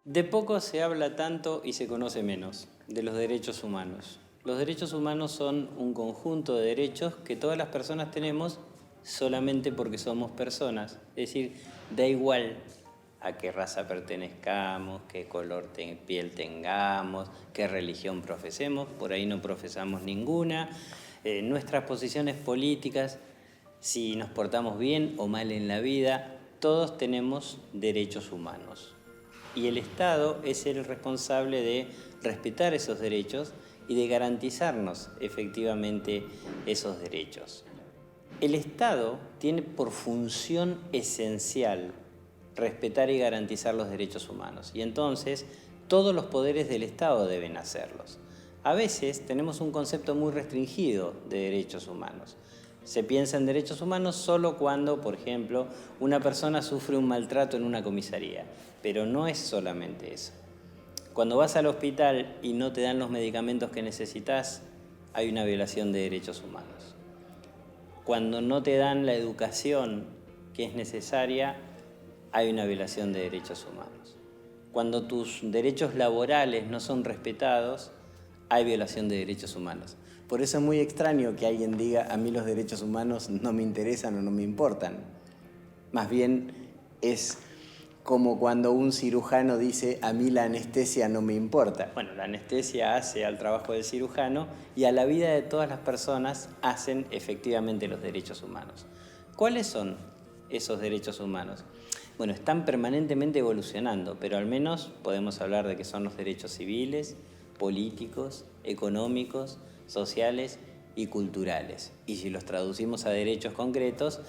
De poco se habla tanto y se conoce menos de los derechos humanos. Los derechos humanos son un conjunto de derechos que todas las personas tenemos solamente porque somos personas. Es decir, da igual a qué raza pertenezcamos, qué color de piel tengamos, qué religión profesemos, por ahí no profesamos ninguna, nuestras posiciones políticas, si nos portamos bien o mal en la vida, todos tenemos derechos humanos. Y el Estado es el responsable de respetar esos derechos y de garantizarnos efectivamente esos derechos. El Estado tiene por función esencial respetar y garantizar los derechos humanos. Y entonces todos los poderes del Estado deben hacerlos. A veces tenemos un concepto muy restringido de derechos humanos. Se piensa en derechos humanos solo cuando, por ejemplo, una persona sufre un maltrato en una comisaría. Pero no es solamente eso. Cuando vas al hospital y no te dan los medicamentos que necesitas, hay una violación de derechos humanos. Cuando no te dan la educación que es necesaria, hay una violación de derechos humanos. Cuando tus derechos laborales no son respetados, hay violación de derechos humanos. Por eso es muy extraño que alguien diga, a mí los derechos humanos no me interesan o no me importan. Más bien es como cuando un cirujano dice, a mí la anestesia no me importa. Bueno, la anestesia hace al trabajo del cirujano y a la vida de todas las personas hacen efectivamente los derechos humanos. ¿Cuáles son esos derechos humanos? Bueno, están permanentemente evolucionando, pero al menos podemos hablar de que son los derechos civiles, políticos, económicos, sociales y culturales. Y si los traducimos a derechos concretos,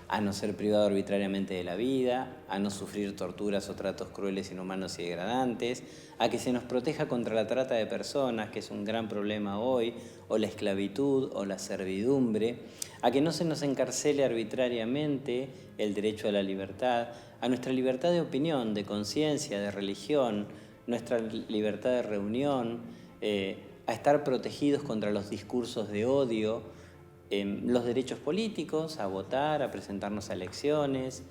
a no ser privado arbitrariamente de la vida, a no sufrir torturas o tratos crueles, inhumanos y degradantes, a que se nos proteja contra la trata de personas, que es un gran problema hoy, o la esclavitud o la servidumbre, a que no se nos encarcele arbitrariamente el derecho a la libertad, a nuestra libertad de opinión, de conciencia, de religión, nuestra libertad de reunión, a estar protegidos contra los discursos de odio, los derechos políticos, a votar, a presentarnos a elecciones,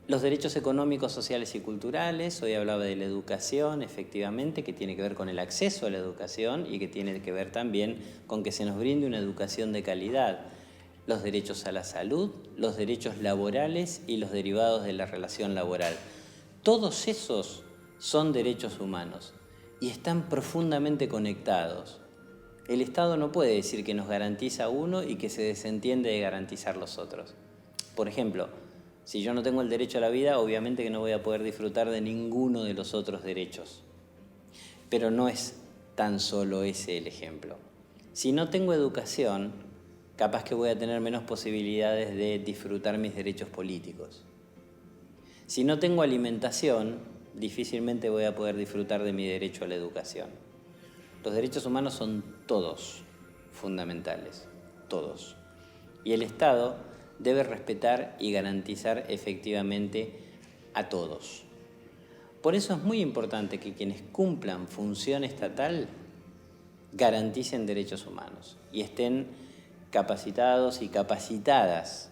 los derechos económicos, sociales y culturales. Hoy hablaba de la educación, efectivamente, que tiene que ver con el acceso a la educación y que tiene que ver también con que se nos brinde una educación de calidad. Los derechos a la salud, los derechos laborales y los derivados de la relación laboral. Todos esos son derechos humanos y están profundamente conectados. El Estado no puede decir que nos garantiza uno y que se desentiende de garantizar los otros. Por ejemplo, si yo no tengo el derecho a la vida, obviamente que no voy a poder disfrutar de ninguno de los otros derechos. Pero no es tan solo ese el ejemplo. Si no tengo educación, capaz que voy a tener menos posibilidades de disfrutar mis derechos políticos. Si no tengo alimentación, difícilmente voy a poder disfrutar de mi derecho a la educación. Los derechos humanos son todos fundamentales, todos. Y el Estado debe respetar y garantizar efectivamente a todos. Por eso es muy importante que quienes cumplan función estatal garanticen derechos humanos y estén capacitados y capacitadas.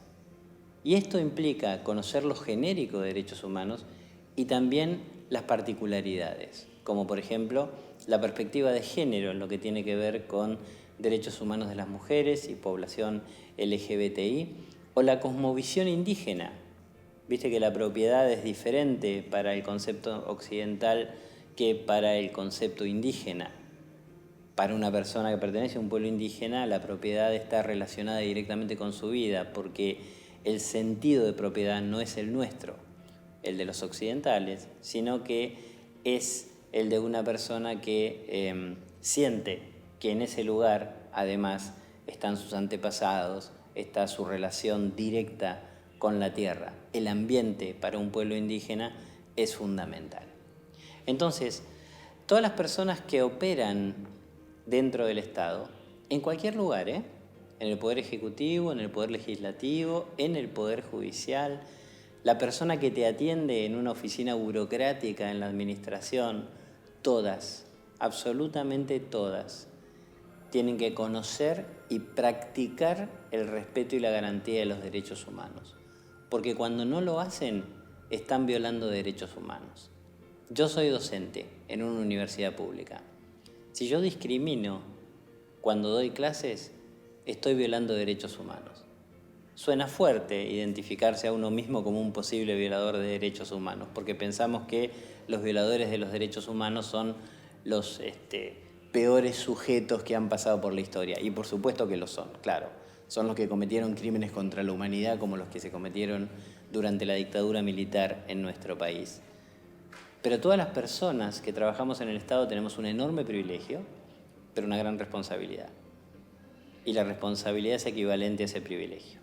Y esto implica conocer lo genérico de derechos humanos y también las particularidades, como por ejemplo la perspectiva de género en lo que tiene que ver con derechos humanos de las mujeres y población LGBTI, o la cosmovisión indígena. Viste que la propiedad es diferente para el concepto occidental que para el concepto indígena. Para una persona que pertenece a un pueblo indígena, la propiedad está relacionada directamente con su vida, porque el sentido de propiedad no es el nuestro, el de los occidentales, sino que es el de una persona que siente que en ese lugar, además, están sus antepasados, está su relación directa con la tierra. El ambiente para un pueblo indígena es fundamental. Entonces, todas las personas que operan dentro del Estado, en cualquier lugar, en el Poder Ejecutivo, en el Poder Legislativo, en el Poder Judicial, la persona que te atiende en una oficina burocrática en la administración, todas, absolutamente todas, tienen que conocer y practicar el respeto y la garantía de los derechos humanos. Porque cuando no lo hacen, están violando derechos humanos. Yo soy docente en una universidad pública. Si yo discrimino cuando doy clases, estoy violando derechos humanos. Suena fuerte identificarse a uno mismo como un posible violador de derechos humanos, porque pensamos que los violadores de los derechos humanos son los peores sujetos que han pasado por la historia, y por supuesto que lo son, claro. Son los que cometieron crímenes contra la humanidad como los que se cometieron durante la dictadura militar en nuestro país. Pero todas las personas que trabajamos en el Estado tenemos un enorme privilegio, pero una gran responsabilidad. Y la responsabilidad es equivalente a ese privilegio.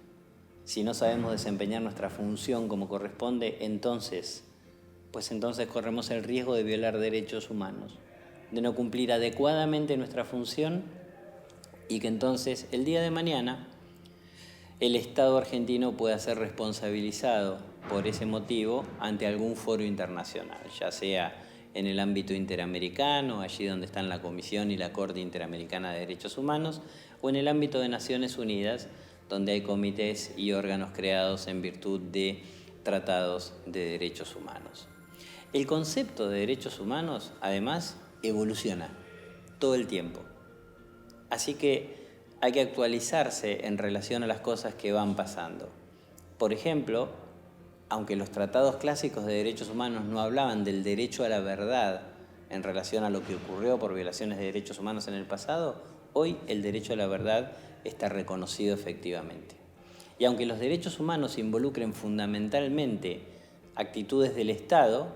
Si no sabemos desempeñar nuestra función como corresponde, entonces corremos el riesgo de violar derechos humanos, de no cumplir adecuadamente nuestra función y que entonces el día de mañana el Estado argentino pueda ser responsabilizado por ese motivo ante algún foro internacional, ya sea en el ámbito interamericano, allí donde están la Comisión y la Corte Interamericana de Derechos Humanos, o en el ámbito de Naciones Unidas, donde hay comités y órganos creados en virtud de tratados de derechos humanos. El concepto de derechos humanos, además, evoluciona todo el tiempo. Así que hay que actualizarse en relación a las cosas que van pasando. Por ejemplo, aunque los tratados clásicos de derechos humanos no hablaban del derecho a la verdad en relación a lo que ocurrió por violaciones de derechos humanos en el pasado, hoy el derecho a la verdad está reconocido efectivamente. Y aunque los derechos humanos involucren fundamentalmente actitudes del Estado,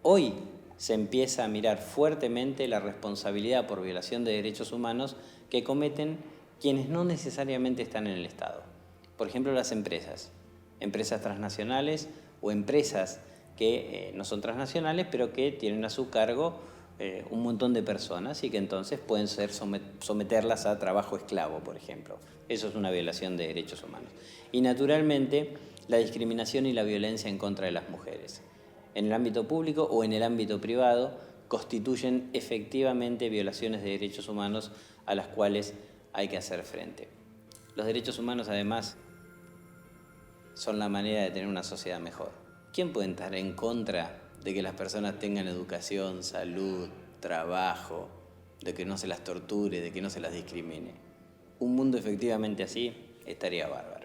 hoy se empieza a mirar fuertemente la responsabilidad por violación de derechos humanos que cometen quienes no necesariamente están en el Estado. Por ejemplo, las empresas transnacionales o empresas que no son transnacionales, pero que tienen a su cargo un montón de personas y que entonces pueden someterlas a trabajo esclavo, por ejemplo. Eso es una violación de derechos humanos. Y naturalmente, la discriminación y la violencia en contra de las mujeres, en el ámbito público o en el ámbito privado, constituyen efectivamente violaciones de derechos humanos a las cuales hay que hacer frente. Los derechos humanos, además, son la manera de tener una sociedad mejor. ¿Quién puede estar en contra de que las personas tengan educación, salud, trabajo, de que no se las torture, de que no se las discrimine? Un mundo efectivamente así estaría bárbaro.